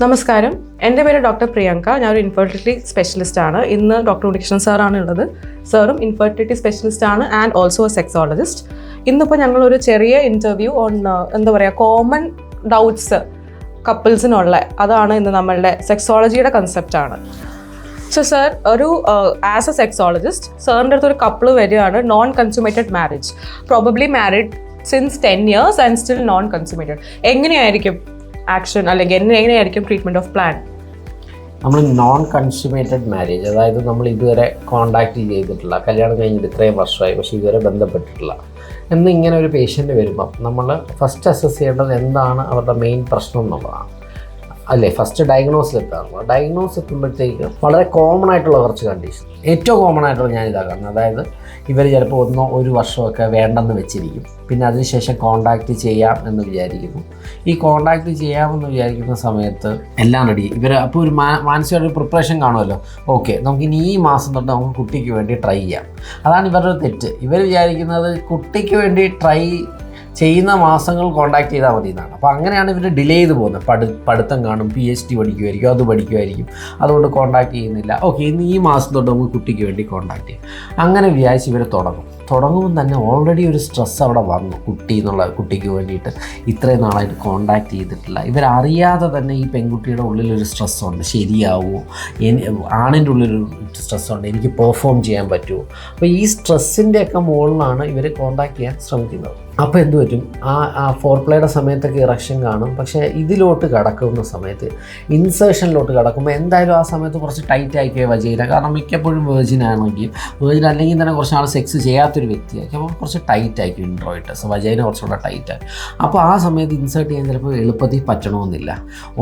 നമസ്കാരം, എൻ്റെ പേര് ഡോക്ടർ പ്രിയങ്ക. ഞാനൊരു ഇൻഫെർട്ടിലിറ്റി സ്പെഷ്യലിസ്റ്റ് ആണ്. ഇന്ന് ഡോക്ടർ ഉണ്ണികൃഷ്ണൻ സാറാണ് ഉള്ളത്. സാറും ഇൻഫെർട്ടിലിറ്റി സ്പെഷ്യലിസ്റ്റ് ആണ് ആൻഡ് ഓൾസോ എ സെക്സോളജിസ്റ്റ്. ഇന്നിപ്പോൾ ഞങ്ങളൊരു ചെറിയ ഇൻ്റർവ്യൂ ഓൺ കോമൺ ഡൗട്ട്സ് കപ്പിൾസിനുള്ള അതാണ് ഇന്ന് നമ്മളുടെ സെക്സോളജിയുടെ കൺസെപ്റ്റാണ്. So sir, as a sexologist സാറിൻ്റെ അടുത്ത് ഒരു കപ്പിൾ വരികയാണ്, non consummated marriage, probably married since 10 years and still non consummated. എങ്ങനെയായിരിക്കും ആക്ഷൻ അല്ലെങ്കിൽ എങ്ങനെയായിരിക്കും ട്രീറ്റ്മെൻറ്റ് ഓഫ് പ്ലാൻ? നമ്മൾ നോൺ കൺസ്യൂമേറ്റഡ് മാരേജ്, അതായത് നമ്മൾ ഇതുവരെ കോണ്ടാക്ട് ചെയ്തിട്ടില്ല, കല്യാണം കഴിഞ്ഞിട്ട് ഇത്രയും വർഷമായി പക്ഷേ ഇതുവരെ ബന്ധപ്പെട്ടിട്ടില്ല എന്നിങ്ങനെ ഒരു പേഷ്യൻ്റ് വരുമ്പം നമ്മൾ ഫസ്റ്റ് അസസ് ചെയ്യേണ്ടത് എന്താണ് അവരുടെ മെയിൻ പ്രശ്നം എന്നുള്ളതാണ്, അല്ലേ? ഫസ്റ്റ് ഡയഗ്നോസിൽ എത്താറുള്ളത്. ഡയഗ്നോസ് എത്തുമ്പോഴത്തേക്ക് വളരെ കോമൺ ആയിട്ടുള്ള കുറച്ച് കണ്ടീഷൻ, ഏറ്റവും കോമൺ ആയിട്ടുള്ള ഞാനിതാ കാണുന്നത്. അതായത് ഇവർ ചിലപ്പോൾ ഒരു വർഷമൊക്കെ വേണ്ടെന്ന് വെച്ചിരിക്കും, പിന്നെ അതിനുശേഷം കോണ്ടാക്റ്റ് ചെയ്യാം എന്ന് വിചാരിക്കുന്നു. ഈ കോണ്ടാക്റ്റ് ചെയ്യാമെന്ന് വിചാരിക്കുന്ന സമയത്ത് എല്ലാം റെഡി, ഇവർ അപ്പോൾ ഒരു മാനസികമായിട്ടൊരു പ്രിപ്പറേഷൻ കാണുമല്ലോ. ഓക്കെ, നമുക്കിനി ഈ മാസം തൊട്ട് നമുക്ക് കുട്ടിക്ക് വേണ്ടി ട്രൈ ചെയ്യാം. അതാണ് ഇവരുടെ തെറ്റ്. ഇവർ വിചാരിക്കുന്നത് കുട്ടിക്ക് വേണ്ടി ട്രൈ ചെയ്യുന്ന മാസങ്ങൾ കോണ്ടാക്ട് ചെയ്താൽ മതി എന്നാണ്. അപ്പോൾ അങ്ങനെയാണ് ഇവർ ഡിലേ ചെയ്ത് പോകുന്നത്. പഠിത്തം കാണും, PhD പഠിക്കുമായിരിക്കും, അത് പഠിക്കുമായിരിക്കും, അതുകൊണ്ട് കോണ്ടാക്ട് ചെയ്യുന്നില്ല. ഓക്കെ, ഇന്ന് ഈ മാസം തൊട്ട് നമുക്ക് കുട്ടിക്ക് വേണ്ടി കോണ്ടാക്ട് ചെയ്യാം. അങ്ങനെ വിചാരിച്ച് ഇവർ തുടങ്ങുമ്പോൾ തന്നെ ഓൾറെഡി ഒരു സ്ട്രെസ് അവിടെ വന്നു. കുട്ടിക്ക് വേണ്ടിയിട്ട് ഇത്രയും നാളായിട്ട് കോണ്ടാക്ട് ചെയ്തിട്ടില്ല. ഇവരറിയാതെ തന്നെ ഈ പെൺകുട്ടിയുടെ ഉള്ളിലൊരു സ്ട്രെസ്സുണ്ട്, ശരിയാവുമോ, ആണിൻ്റെ ഉള്ളിലൊരു സ്ട്രെസ്സുണ്ട്, എനിക്ക് പെർഫോം ചെയ്യാൻ പറ്റുമോ. അപ്പോൾ ഈ സ്ട്രെസ്സിൻ്റെയൊക്കെ മുകളിലാണ് ഇവർ കോണ്ടാക്ട് ചെയ്യാൻ ശ്രമിക്കുന്നത്. അപ്പോൾ എന്ത് പറ്റും, ആ ഫോർപ്ലേയുടെ സമയത്തൊക്കെ ഇറക്ഷൻ കാണും. പക്ഷേ ഇതിലോട്ട് കടക്കുന്ന സമയത്ത്, ഇൻസേർഷനിലോട്ട് കടക്കുമ്പോൾ എന്തായാലും ആ സമയത്ത് കുറച്ച് ടൈറ്റ് ആയിക്കേ വജൈന. കാരണം മിക്കപ്പോഴും വേർജിൻ അല്ലെങ്കിൽ തന്നെ കുറച്ച് നാൾ സെക്സ് ചെയ്യാത്തൊരു വ്യക്തിയായിരിക്കും. അപ്പോൾ കുറച്ച് ടൈറ്റ് ആയിരിക്കും ഇൻട്രോയിട്ടസ്, വജൈന കുറച്ചുകൂടെ ടൈറ്റായി. അപ്പോൾ ആ സമയത്ത് ഇൻസേർട്ട് ചെയ്യാൻ ചിലപ്പോൾ എളുപ്പത്തിൽ പറ്റണമെന്നില്ല.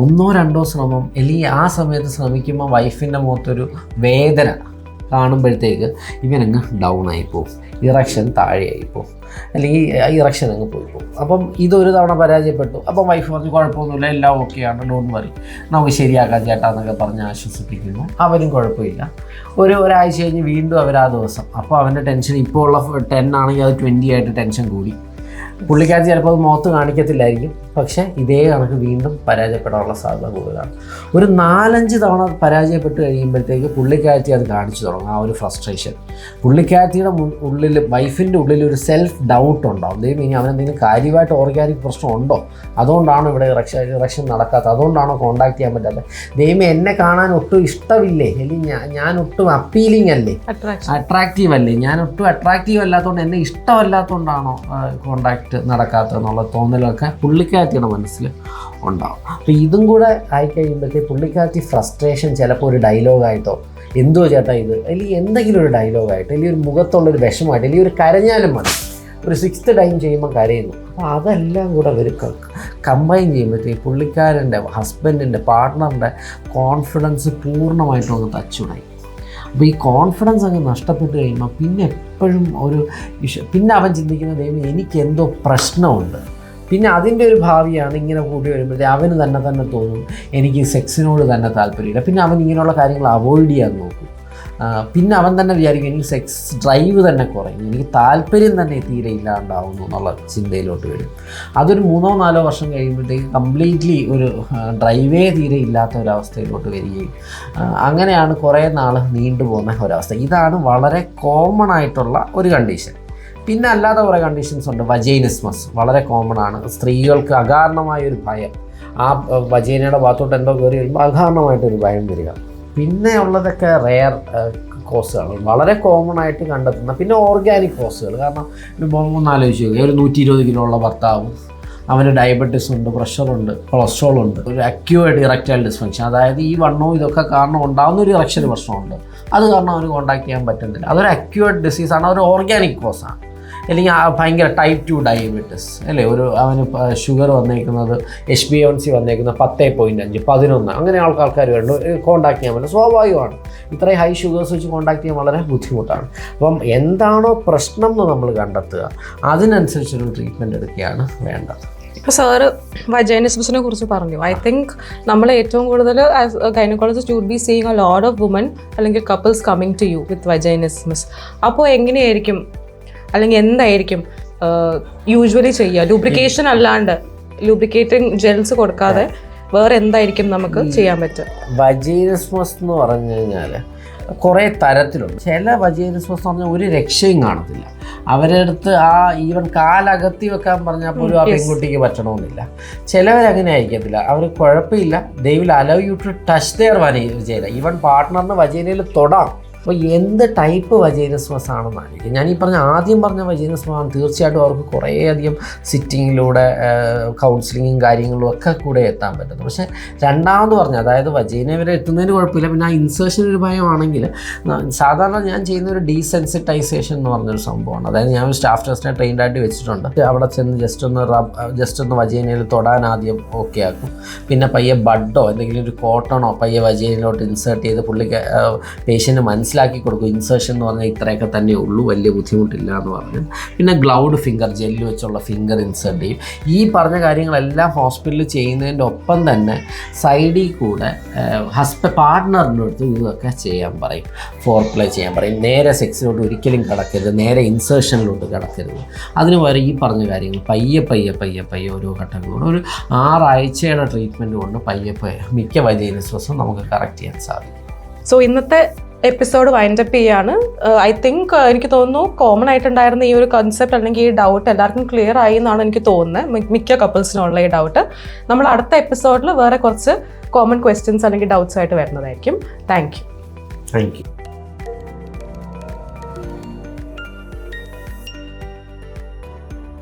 1-2 ശ്രമം, അല്ലെങ്കിൽ ആ സമയത്ത് ശ്രമിക്കുമ്പോൾ വൈഫിൻ്റെ മുഖത്തൊരു വേദന കാണുമ്പോഴത്തേക്ക് ഇവനങ്ങ് ഡൗൺ ആയിപ്പോവും, ഇറക്ഷൻ താഴെയായിപ്പോവും, അല്ലെങ്കിൽ ഇറക്ഷൻ അങ്ങ് പോയിപ്പോവും. അപ്പം ഇതൊരു തവണ പരാജയപ്പെട്ടു. അപ്പം വൈഫ് പറഞ്ഞു കുഴപ്പമൊന്നുമില്ല, എല്ലാം ഓക്കെയാണ്, ഡോണ്ട് വറി, നമുക്ക് ശരിയാക്കാം ചേട്ടാ എന്നൊക്കെ പറഞ്ഞ് ആശ്വസിപ്പിക്കുന്നു. അവരും കുഴപ്പമില്ല. ഒരാഴ്ച കഴിഞ്ഞ് വീണ്ടും ആ ദിവസം, അപ്പോൾ അവൻ്റെ ടെൻഷൻ ഇപ്പോൾ ഉള്ള 10 ആണെങ്കിൽ അത് 20 ആയിട്ട് ടെൻഷൻ കൂടി. പുള്ളിക്കാരത്തി ചിലപ്പോൾ അത് മുഖത്ത് കാണിക്കത്തില്ലായിരിക്കും, പക്ഷേ ഇതേ കണക്ക് വീണ്ടും പരാജയപ്പെടാനുള്ള സാധ്യത കൂടുതലാണ്. ഒരു 4-5 തവണ പരാജയപ്പെട്ട് കഴിയുമ്പോഴത്തേക്ക് പുള്ളിക്കാരത്തി അത് കാണിച്ചു തുടങ്ങും, ആ ഒരു ഫ്രസ്ട്രേഷൻ. പുള്ളിക്കാരത്തിയുടെ ഉള്ളിൽ, വൈഫിൻ്റെ ഉള്ളിൽ ഒരു സെൽഫ് ഡൗട്ട് ഉണ്ടാവും. ദൈവം ഇനി അവനെന്തെങ്കിലും കാര്യമായിട്ട് ഓർഗാനിക് പ്രശ്നം ഉണ്ടോ, അതുകൊണ്ടാണോ ഇവിടെ ഇറക്ഷൻ നടക്കാത്തത്, അതുകൊണ്ടാണോ കോണ്ടാക്ട് ചെയ്യാൻ പറ്റാത്തത്, ദൈവം എന്നെ കാണാൻ ഒട്ടും ഇഷ്ടമില്ലേ, അല്ലെങ്കിൽ ഞാൻ ഒട്ടും അപ്പീലിംഗ് അല്ലേ, അട്രാക്റ്റീവ് അല്ലേ, ഞാൻ ഒട്ടും അട്രാക്റ്റീവ് അല്ലാത്തതുകൊണ്ട് എന്നെ ഇഷ്ടമല്ലാത്തതുകൊണ്ടാണോ കോണ്ടാക്ട് നടക്കാത്തതെന്നുള്ള തോന്നലൊക്കെ പുള്ളിക്കാരത്തിയുടെ മനസ്സിൽ ഉണ്ടാവും. അപ്പോൾ ഇതും കൂടെ ആയിക്കഴിയുമ്പോഴത്തേക്ക് പുള്ളിക്കാരത്തി ഫ്രസ്ട്രേഷൻ ചിലപ്പോൾ ഒരു ഡയലോഗായിട്ടോ, എന്തോ ചേട്ടാ ഇത്, അല്ലെങ്കിൽ എന്തെങ്കിലും ഒരു ഡയലോഗായിട്ട്, അല്ലെങ്കിൽ ഒരു മുഖത്തുള്ളൊരു വിഷമമായിട്ട്, അല്ലെങ്കിൽ ഒരു കരഞ്ഞാലും മതി, ഒരു 6th ടൈം ചെയ്യുമ്പോൾ കരയുന്നു. അപ്പോൾ അതെല്ലാം കൂടെ അവർ കമ്പൈൻ ചെയ്യുമ്പോഴത്തേക്ക് പുള്ളിക്കാരൻ്റെ, ഹസ്ബൻഡിൻ്റെ, പാർട്ട്ണറിൻ്റെ കോൺഫിഡൻസ് പൂർണ്ണമായിട്ടും അങ്ങ് തച്ചുടായി. അപ്പോൾ ഈ കോൺഫിഡൻസ് അങ്ങ് നഷ്ടപ്പെട്ട് കഴിയുമ്പോൾ പിന്നെ എപ്പോഴും പിന്നെ അവൻ ചിന്തിക്കുന്ന ദൈവം എനിക്കെന്തോ പ്രശ്നമുണ്ട്. പിന്നെ അതിൻ്റെ ഒരു ഭാവിയാണ് ഇങ്ങനെ കൂടി വരുമ്പോഴത്തേ അവന് തന്നെ തോന്നും എനിക്ക് സെക്സിനോട് തന്നെ താല്പര്യമില്ല. പിന്നെ അവൻ ഇങ്ങനെയുള്ള കാര്യങ്ങൾ അവോയ്ഡ് ചെയ്യാൻ നോക്കും. പിന്നെ അവൻ തന്നെ വിചാരിക്കും എനിക്ക് സെക്സ് ഡ്രൈവ് തന്നെ കുറയും, എനിക്ക് താല്പര്യം തന്നെ തീരെ ഇല്ലാണ്ടാവുന്നു എന്നുള്ള ചിന്തയിലോട്ട് വരും. അതൊരു 3-4 വർഷം കഴിയുമ്പോഴത്തേക്ക് കംപ്ലീറ്റ്ലി ഒരു ഡ്രൈവേ തീരെ ഇല്ലാത്ത ഒരവസ്ഥയിലോട്ട് വരികയും അങ്ങനെയാണ് കുറേ നാൾ നീണ്ടുപോകുന്ന ഒരവസ്ഥ. ഇതാണ് വളരെ കോമൺ ആയിട്ടുള്ള ഒരു കണ്ടീഷൻ. പിന്നെ അല്ലാതെ കുറേ കണ്ടീഷൻസ് ഉണ്ട്. വജൈനിസ്മസ് വളരെ കോമൺ ആണ്. സ്ത്രീകൾക്ക് അകാരണമായൊരു ഭയം, ആ വജൈനയുടെ ഭാഗത്തോട്ട് എന്തോ കയറി വരുമ്പോൾ അകാരണമായിട്ടൊരു ഭയം വരിക. പിന്നെ ഉള്ളതൊക്കെ റെയർ കോസുകൾ, വളരെ കോമൺ ആയിട്ട് കണ്ടെത്തുന്ന. പിന്നെ ഓർഗാനിക് കോസുകൾ, കാരണം ഒന്നാലോചിച്ച് നോക്കുക, ഒരു 120 കിലോ ഉള്ള ഭർത്താവും, അവന് ഡയബറ്റീസ് ഉണ്ട്, പ്രഷറുണ്ട്, കൊളസ്ട്രോൾ ഉണ്ട്, ഒരു അക്യൂർഡ് ഇറക്ടൈൽ ഡിസ്ഫങ്ഷൻ, അതായത് ഈ വണ്ണവും ഇതൊക്കെ കാരണം ഉണ്ടാകുന്ന ഒരു ഇറക്ഷൻ പ്രശ്നമുണ്ട്, അത് കാരണം അവന് കോണ്ടാക്ട് ചെയ്യാൻ പറ്റുന്നില്ല. അതൊരു അക്യൂർഡ് ഡിസീസാണ്, അതൊരു ഓർഗാനിക് കോസാണ്. അല്ലെങ്കിൽ ഭയങ്കര ടൈപ്പ് 2 ഡയബറ്റീസ് അല്ലേ, അവന് ഷുഗർ വന്നേക്കുന്നത് HbA1c വന്നേക്കുന്നത് 10.5, 11, അങ്ങനെ ആൾക്കാർ വേണ്ട കോണ്ടാക്ട് ചെയ്യാൻ പറ്റും. സ്വാഭാവികമാണ്, ഇത്രയും ഹൈ ഷുഗേഴ്സ് വെച്ച് കോണ്ടാക്ട് ചെയ്യാൻ വളരെ ബുദ്ധിമുട്ടാണ്. അപ്പം എന്താണോ പ്രശ്നം എന്ന് നമ്മൾ കണ്ടെത്തുക, അതിനനുസരിച്ചൊരു ട്രീറ്റ്മെൻറ്റ് എടുക്കുകയാണ് വേണ്ടത്. ഇപ്പോൾ സാറ് വജൈനിസ്മസിനെ കുറിച്ച് പറഞ്ഞു. ഐ തിങ്ക് നമ്മൾ ഏറ്റവും കൂടുതൽ gynaecologist would be seeing a lot of women അല്ലെങ്കിൽ couples coming to you with vaginismus. അപ്പോൾ എങ്ങനെയായിരിക്കും അല്ലെങ്കിൽ എന്തായിരിക്കും യൂഷ്വലി ചെയ്യുക? ലൂബ്രിക്കേഷൻ അല്ലാണ്ട്, ലൂബ്രിക്കേറ്റിംഗ് ജെൽസ് കൊടുക്കാതെ വേറെ എന്തായിരിക്കും നമുക്ക് ചെയ്യാൻ പറ്റുക? വജൈനസ്മസ് എന്ന് പറഞ്ഞു കഴിഞ്ഞാൽ കുറേ തരത്തിലുണ്ട്. ചില വജൈനസ്മസ് എന്ന് പറഞ്ഞാൽ ഒരു രക്ഷയും കാണത്തില്ല. അവരുടെ അടുത്ത് ഈവൻ കാലകത്തി വെക്കാൻ പറഞ്ഞാൽ പോലും ആ പെൺകുട്ടിക്ക് പറ്റണമെന്നില്ല. ചിലവരങ്ങനെ ആയിരിക്കത്തില്ല. അവർ കുഴപ്പമില്ല, they will allow you to touch their vagina. Even പാർട്ട്ണറിന് വജൈനയിൽ തൊടാം. അപ്പോൾ എന്ത് ടൈപ്പ് വജൈനസ്മസ് ആണെന്നായിരിക്കും. ഞാൻ ഈ ആദ്യം പറഞ്ഞ വജൈനസ്മസ് തീർച്ചയായിട്ടും അവർക്ക് കുറേയധികം സിറ്റിങ്ങിലൂടെ കൗൺസിലിങ്ങും കാര്യങ്ങളും ഒക്കെ കൂടെ എത്താൻ പറ്റുന്നു. പക്ഷേ രണ്ടാമത് പറഞ്ഞ, അതായത് വജൈന വരെ എത്തുന്നതിന് കുഴപ്പമില്ല, പിന്നെ ആ ഇൻസേർഷൻ ഒരു ഭയമാണെങ്കിൽ സാധാരണ ഞാൻ ചെയ്യുന്ന ഒരു ഡീസെൻസിറ്റൈസേഷൻ എന്ന് പറഞ്ഞൊരു സംഭവമാണ്. അതായത് ഞാൻ ഒരു സ്റ്റാഫ് നഴ്സിനെ ട്രെയിൻഡ് ആയിട്ട് വെച്ചിട്ടുണ്ട്. അവിടെ ചെന്ന് ജസ്റ്റ് ഒന്ന് വജൈനയിൽ തൊടാൻ ആദ്യം ഓക്കെ ആക്കും. പിന്നെ പയ്യെ ബഡോ എന്തെങ്കിലും ഒരു കോട്ടണോ പയ്യെ വജൈനയിലോട്ട് ഇൻസേർട്ട് ചെയ്ത് പുള്ളിക്ക് പേഷ്യൻറ്റ് മനസ്സിലാക്കി കൊടുക്കും. ഇൻസേർഷൻ എന്ന് പറഞ്ഞാൽ ഇത്രയൊക്കെ തന്നെ ഉള്ളൂ, വലിയ ബുദ്ധിമുട്ടില്ല എന്ന് പറഞ്ഞു. പിന്നെ ഗ്ലൗഡ് ഫിംഗർ, ജെല്ല് വെച്ചുള്ള ഫിംഗർ ഇൻസേർട്ട് ചെയ്യും. ഈ പറഞ്ഞ കാര്യങ്ങളെല്ലാം ഹോസ്പിറ്റലിൽ ചെയ്യുന്നതിൻ്റെ ഒപ്പം തന്നെ സൈഡിൽ കൂടെ പാർട്ട്ണറിൻ്റെ അടുത്ത് ഇതൊക്കെ ചെയ്യാൻ പറയും, ഫോർ പ്ലേ ചെയ്യാൻ പറയും. നേരെ സെക്സിലോട്ട് ഒരിക്കലും കിടക്കരുത്, നേരെ ഇൻസേർഷനിലോട്ട് കിടക്കരുത്. അതിന് വരെ ഈ പറഞ്ഞ കാര്യങ്ങൾ പയ്യെ ഓരോ ഘട്ടങ്ങളോട് ഒരു 6 ആഴ്ചയുടെ ട്രീറ്റ്മെൻറ്റ് കൊണ്ട് പയ്യെ മിക്ക വജൈനസ്മസും നമുക്ക് കറക്റ്റ് ചെയ്യാൻ സാധിക്കും. സോ ഇന്നത്തെ എപ്പിസോഡ് വൈൻഡപ്പ് ചെയ്യാണ്. ഐ തിങ്ക് എനിക്ക് തോന്നുന്നു കോമൺ ആയിട്ടുണ്ടായിരുന്ന ഈ ഒരു കൺസെപ്റ്റ് അല്ലെങ്കിൽ ഈ ഡൗട്ട് എല്ലാവർക്കും ക്ലിയർ ആയി എന്നാണ് എനിക്ക് തോന്നുന്നത്, മിക്ക കപ്പിൾസിനുള്ള ഈ ഡൗട്ട്. നമ്മൾ അടുത്ത എപ്പിസോഡിൽ വേറെ കുറച്ച് കോമൺ ക്വസ്റ്റ്യൻസ് അല്ലെങ്കിൽ ഡൗട്ട്സ് ആയിട്ട് വരുന്നതായിരിക്കും. Thank you.